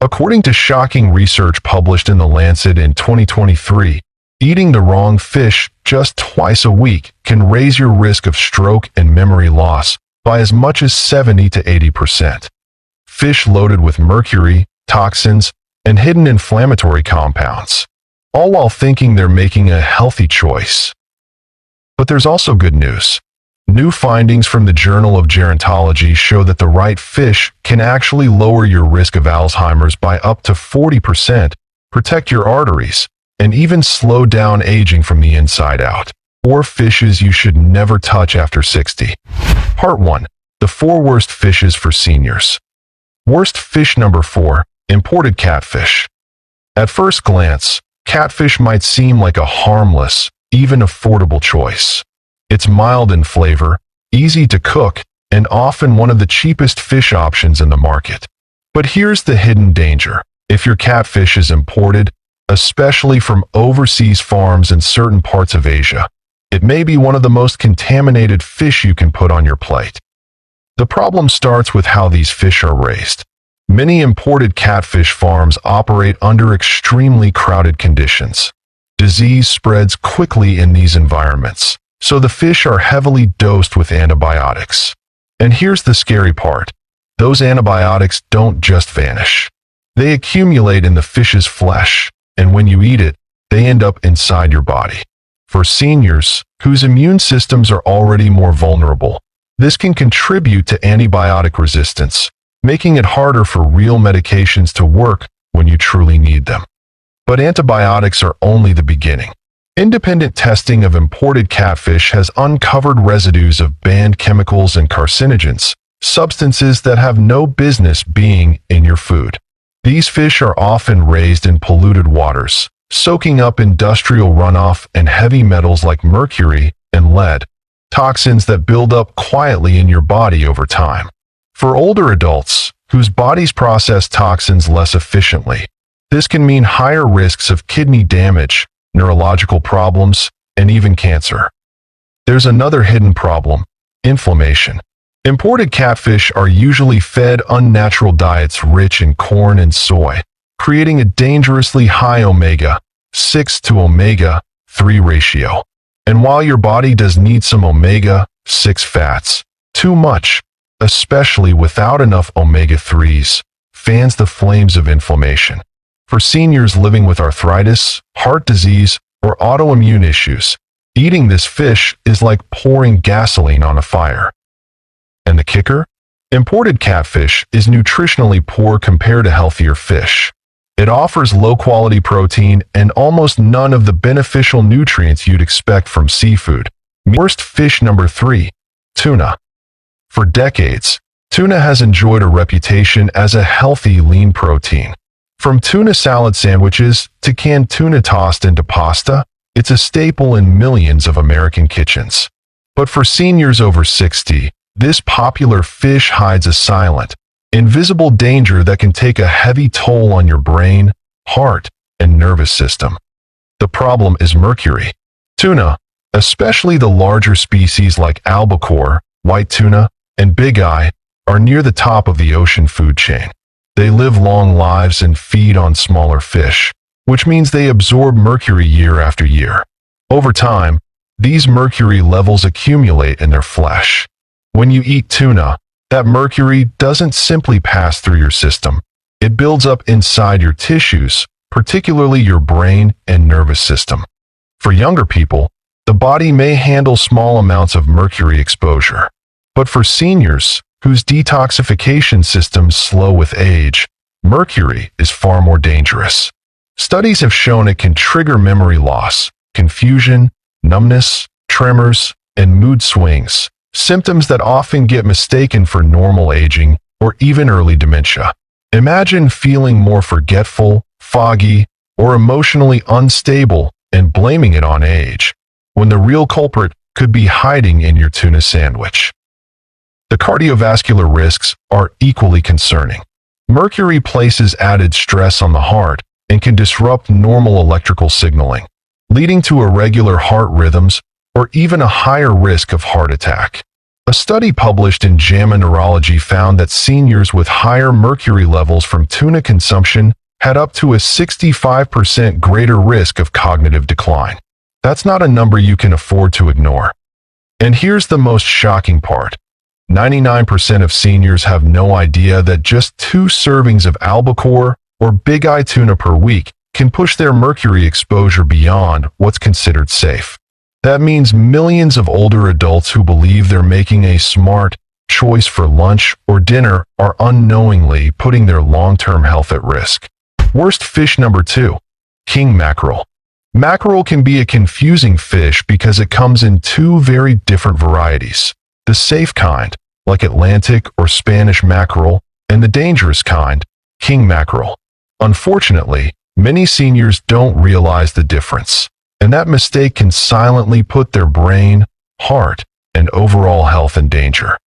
According to shocking research published in The Lancet in 2023, eating the wrong fish just twice a week can raise your risk of stroke and memory loss by as much as 70 to 80%. Fish loaded with mercury, toxins, and hidden inflammatory compounds, all while thinking they're making a healthy choice. But there's also good news. New findings from the Journal of Gerontology show that the right fish can actually lower your risk of Alzheimer's by up to 40%, protect your arteries, and even slow down aging from the inside out. 4 fishes you should never touch after 60. Part 1. The 4 worst fishes for seniors. Worst fish number 4. Imported catfish. At first glance, catfish might seem like a harmless, even affordable choice. It's mild in flavor, easy to cook, and often one of the cheapest fish options in the market. But here's the hidden danger. If your catfish is imported, especially from overseas farms in certain parts of Asia, it may be one of the most contaminated fish you can put on your plate. The problem starts with how these fish are raised. Many imported catfish farms operate under extremely crowded conditions. Disease spreads quickly in these environments, so the fish are heavily dosed with antibiotics. And here's the scary part. Those antibiotics don't just vanish. They accumulate in the fish's flesh, and when you eat it, they end up inside your body. For seniors, whose immune systems are already more vulnerable, this can contribute to antibiotic resistance, making it harder for real medications to work when you truly need them. But antibiotics are only the beginning. Independent testing of imported catfish has uncovered residues of banned chemicals and carcinogens, substances that have no business being in your food. These fish are often raised in polluted waters, soaking up industrial runoff and heavy metals like mercury and lead, toxins that build up quietly in your body over time. For older adults, whose bodies process toxins less efficiently, this can mean higher risks of kidney damage, neurological problems, and even cancer. There's another hidden problem: inflammation. Imported catfish are usually fed unnatural diets rich in corn and soy, creating a dangerously high omega-6 to omega-3 ratio. And while your body does need some omega-6 fats, too much, especially without enough omega-3s, fans the flames of inflammation. For seniors living with arthritis, heart disease, or autoimmune issues, eating this fish is like pouring gasoline on a fire. And the kicker? Imported catfish is nutritionally poor compared to healthier fish. It offers low-quality protein and almost none of the beneficial nutrients you'd expect from seafood. Worst fish number 3. Tuna. For decades, tuna has enjoyed a reputation as a healthy, lean protein. From tuna salad sandwiches to canned tuna tossed into pasta, it's a staple in millions of American kitchens. But for seniors over 60, this popular fish hides a silent, invisible danger that can take a heavy toll on your brain, heart, and nervous system. The problem is mercury. Tuna, especially the larger species like albacore, white tuna, and bigeye, are near the top of the ocean food chain. They live long lives and feed on smaller fish, which means they absorb mercury year after year. Over time, these mercury levels accumulate in their flesh. When you eat tuna, that mercury doesn't simply pass through your system. It builds up inside your tissues, particularly your brain and nervous system. For younger people, the body may handle small amounts of mercury exposure. But for seniors, whose detoxification systems slow with age, mercury is far more dangerous. Studies have shown it can trigger memory loss, confusion, numbness, tremors, and mood swings, symptoms that often get mistaken for normal aging or even early dementia. Imagine feeling more forgetful, foggy, or emotionally unstable and blaming it on age, when the real culprit could be hiding in your tuna sandwich. The cardiovascular risks are equally concerning. Mercury places added stress on the heart and can disrupt normal electrical signaling, leading to irregular heart rhythms or even a higher risk of heart attack. A study published in JAMA Neurology found that seniors with higher mercury levels from tuna consumption had up to a 65% greater risk of cognitive decline. That's not a number you can afford to ignore. And here's the most shocking part. 99% of seniors have no idea that just 2 servings of albacore or bigeye tuna per week can push their mercury exposure beyond what's considered safe. That means millions of older adults who believe they're making a smart choice for lunch or dinner are unknowingly putting their long-term health at risk. Worst fish number 2. King mackerel. Mackerel can be a confusing fish because it comes in 2 very different varieties. The safe kind, like Atlantic or Spanish mackerel, and the dangerous kind, king mackerel. Unfortunately, many seniors don't realize the difference, and that mistake can silently put their brain, heart, and overall health in danger.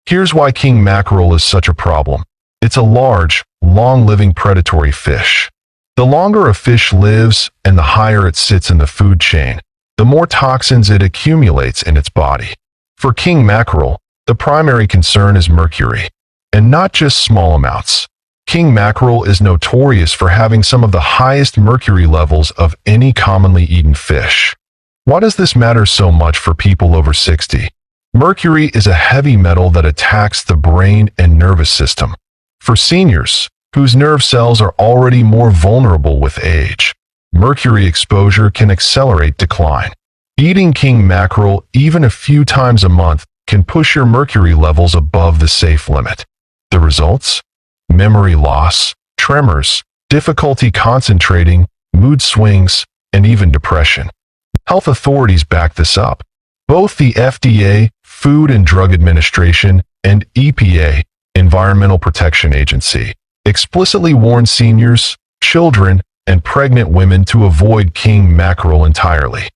Here's why king mackerel is such a problem. It's a large, long-living predatory fish. The longer a fish lives and the higher it sits in the food chain, the more toxins it accumulates in its body. For king mackerel, the primary concern is mercury, and not just small amounts. King mackerel is notorious for having some of the highest mercury levels of any commonly eaten fish. Why does this matter so much for people over 60? Mercury is a heavy metal that attacks the brain and nervous system. For seniors, whose nerve cells are already more vulnerable with age, mercury exposure can accelerate decline. Eating king mackerel even a few times a month can push your mercury levels above the safe limit. The results? Memory loss, tremors, difficulty concentrating, mood swings, and even depression. Health authorities back this up. Both the FDA, Food and Drug Administration, and EPA, Environmental Protection Agency, explicitly warn seniors, children, and pregnant women to avoid king mackerel entirely.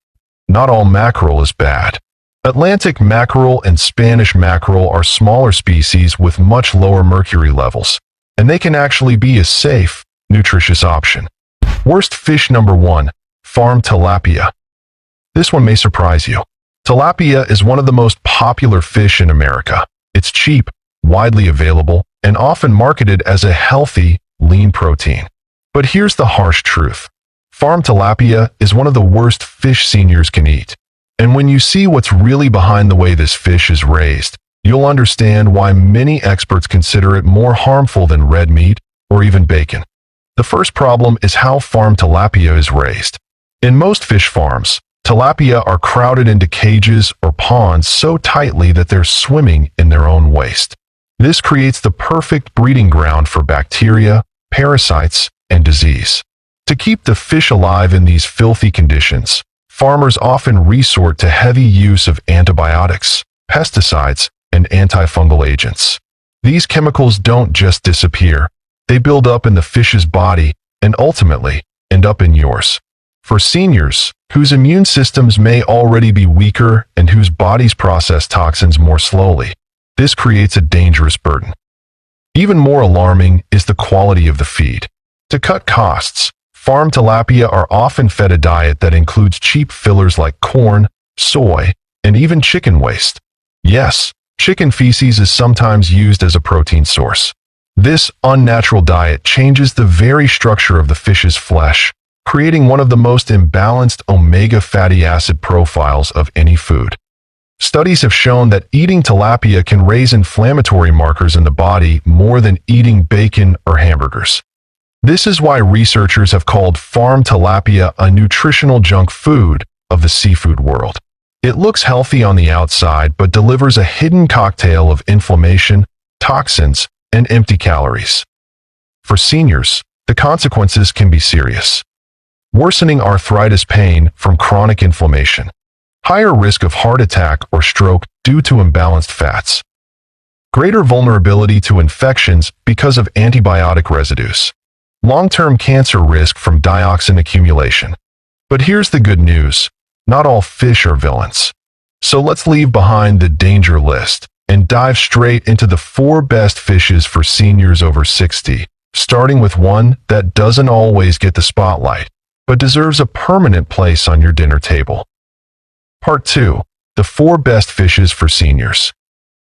Not all mackerel is bad. Atlantic mackerel and Spanish mackerel are smaller species with much lower mercury levels, and they can actually be a safe, nutritious option. Worst fish number 1. Farm tilapia. This one may surprise you. Tilapia is one of the most popular fish in America. It's cheap, widely available, and often marketed as a healthy, lean protein. But here's the harsh truth. Farm tilapia is one of the worst fish seniors can eat. And when you see what's really behind the way this fish is raised, you'll understand why many experts consider it more harmful than red meat or even bacon. The first problem is how farm tilapia is raised. In most fish farms, tilapia are crowded into cages or ponds so tightly that they're swimming in their own waste. This creates the perfect breeding ground for bacteria, parasites, and disease. To keep the fish alive in these filthy conditions, farmers often resort to heavy use of antibiotics, pesticides, and antifungal agents. These chemicals don't just disappear. They build up in the fish's body and ultimately end up in yours. For seniors, whose immune systems may already be weaker and whose bodies process toxins more slowly, this creates a dangerous burden. Even more alarming is the quality of the feed. To cut costs, farm tilapia are often fed a diet that includes cheap fillers like corn, soy, and even chicken waste. Yes, chicken feces is sometimes used as a protein source. This unnatural diet changes the very structure of the fish's flesh, creating one of the most imbalanced omega fatty acid profiles of any food. Studies have shown that eating tilapia can raise inflammatory markers in the body more than eating bacon or hamburgers. This is why researchers have called farm tilapia a nutritional junk food of the seafood world. It looks healthy on the outside but delivers a hidden cocktail of inflammation, toxins, and empty calories. For seniors, the consequences can be serious. Worsening arthritis pain from chronic inflammation. Higher risk of heart attack or stroke due to imbalanced fats. Greater vulnerability to infections because of antibiotic residues. Long-term cancer risk from dioxin accumulation. But here's the good news. Not all fish are villains. So let's leave behind the danger list and dive straight into the 4 best fishes for seniors over 60, starting with one that doesn't always get the spotlight, but deserves a permanent place on your dinner table. Part 2. The 4 best fishes for seniors.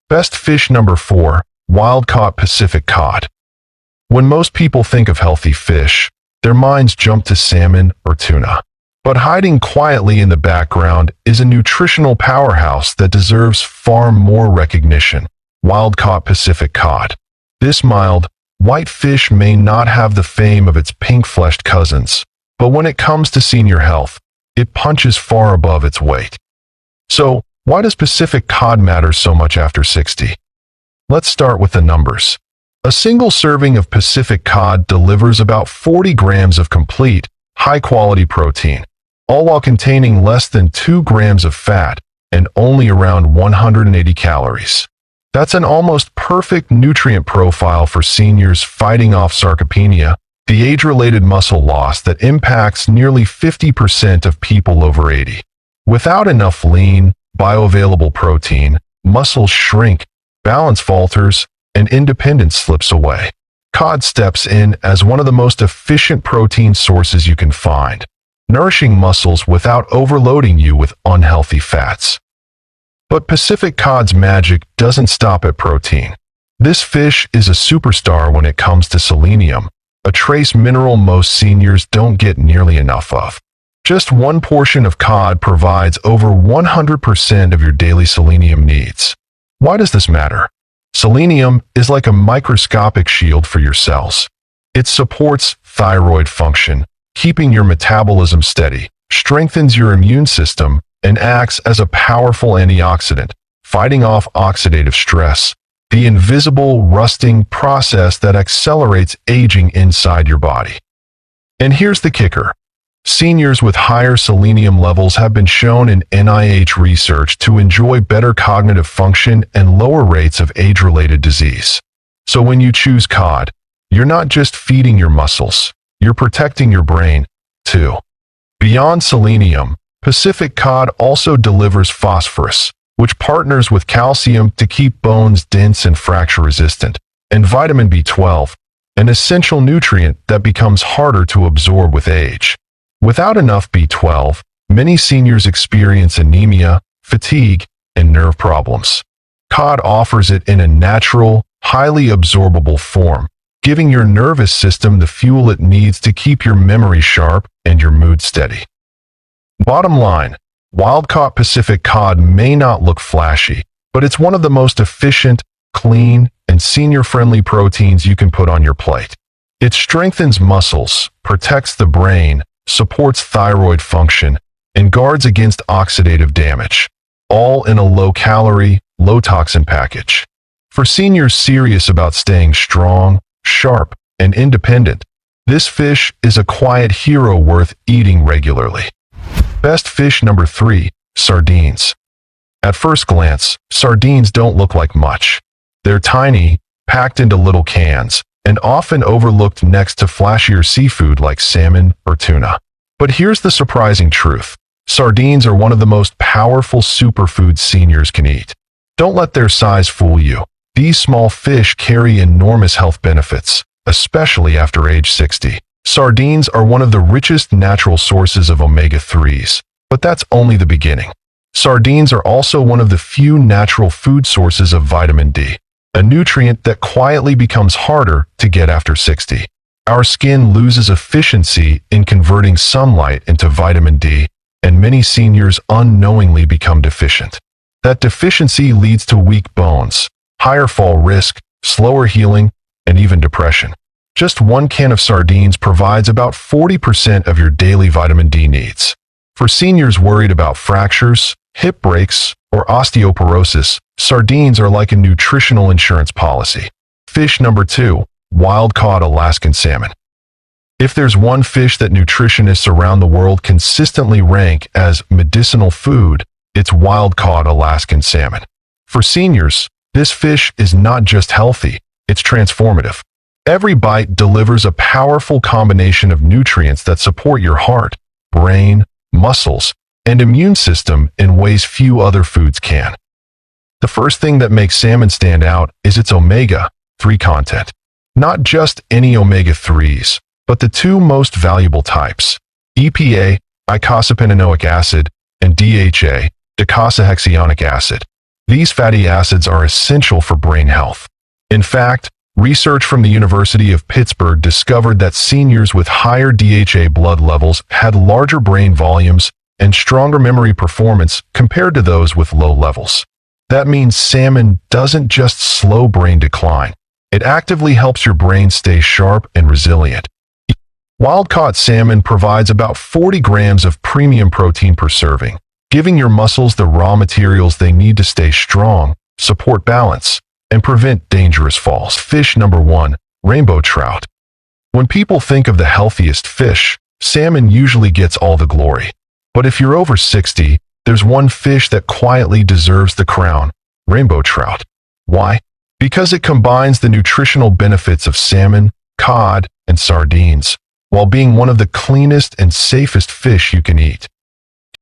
Best fish number 4, wild-caught Pacific cod. When most people think of healthy fish, their minds jump to salmon or tuna. But hiding quietly in the background is a nutritional powerhouse that deserves far more recognition: wild-caught Pacific cod. This mild, white fish may not have the fame of its pink-fleshed cousins, but when it comes to senior health, it punches far above its weight. So, why does Pacific cod matter so much after 60? Let's start with the numbers. A single serving of Pacific cod delivers about 40 grams of complete, high-quality protein, all while containing less than 2 grams of fat and only around 180 calories. That's an almost perfect nutrient profile for seniors fighting off sarcopenia, the age-related muscle loss that impacts nearly 50% of people over 80. Without enough lean, bioavailable protein, muscles shrink, balance falters, and independence slips away. Cod steps in as one of the most efficient protein sources you can find, nourishing muscles without overloading you with unhealthy fats. But Pacific cod's magic doesn't stop at protein. This fish is a superstar when it comes to selenium, a trace mineral most seniors don't get nearly enough of. Just one portion of cod provides over 100% of your daily selenium needs. Why does this matter? Selenium is like a microscopic shield for your cells. It supports thyroid function, keeping your metabolism steady, strengthens your immune system, and acts as a powerful antioxidant, fighting off oxidative stress, the invisible rusting process that accelerates aging inside your body. And here's the kicker. Seniors with higher selenium levels have been shown in NIH research to enjoy better cognitive function and lower rates of age-related disease. So when you choose cod, you're not just feeding your muscles, you're protecting your brain, too. Beyond selenium, Pacific cod also delivers phosphorus, which partners with calcium to keep bones dense and fracture-resistant, and vitamin B12, an essential nutrient that becomes harder to absorb with age. Without enough B12, many seniors experience anemia, fatigue, and nerve problems. Cod offers it in a natural, highly absorbable form, giving your nervous system the fuel it needs to keep your memory sharp and your mood steady. Bottom line, wild-caught Pacific cod may not look flashy, but it's one of the most efficient, clean, and senior-friendly proteins you can put on your plate. It strengthens muscles, protects the brain, supports thyroid function, and guards against oxidative damage, all in a low-calorie, low-toxin package. For seniors serious about staying strong, sharp, and independent, this fish is a quiet hero worth eating regularly. Best fish number 3, sardines. At first glance, sardines don't look like much. They're tiny, packed into little cans, and often overlooked next to flashier seafood like salmon or tuna. But here's the surprising truth. Sardines are one of the most powerful superfoods seniors can eat. Don't let their size fool you. These small fish carry enormous health benefits, especially after age 60. Sardines are one of the richest natural sources of omega-3s, but that's only the beginning. Sardines are also one of the few natural food sources of vitamin D, a nutrient that quietly becomes harder to get after 60. Our skin loses efficiency in converting sunlight into vitamin D, and many seniors unknowingly become deficient. That deficiency leads to weak bones, higher fall risk, slower healing, and even depression. Just one can of sardines provides about 40% of your daily vitamin D needs. For seniors worried about fractures, hip breaks, or osteoporosis, sardines are like a nutritional insurance policy. Fish number 2, wild-caught Alaskan salmon. If there's one fish that nutritionists around the world consistently rank as medicinal food, it's wild-caught Alaskan salmon. For seniors, this fish is not just healthy, it's transformative. Every bite delivers a powerful combination of nutrients that support your heart, brain, muscles, and immune system in ways few other foods can. The first thing that makes salmon stand out is its omega-3 content. Not just any omega-3s, but the two most valuable types, EPA, eicosapentaenoic acid, and DHA, docosahexaenoic acid. These fatty acids are essential for brain health. In fact, research from the University of Pittsburgh discovered that seniors with higher DHA blood levels had larger brain volumes and stronger memory performance compared to those with low levels. That means salmon doesn't just slow brain decline. It actively helps your brain stay sharp and resilient. Wild-caught salmon provides about 40 grams of premium protein per serving, giving your muscles the raw materials they need to stay strong, support balance, and prevent dangerous falls. Fish number 1, rainbow trout. When people think of the healthiest fish, salmon usually gets all the glory. But if you're over 60, there's one fish that quietly deserves the crown: rainbow trout. Why? Because it combines the nutritional benefits of salmon, cod, and sardines, while being one of the cleanest and safest fish you can eat.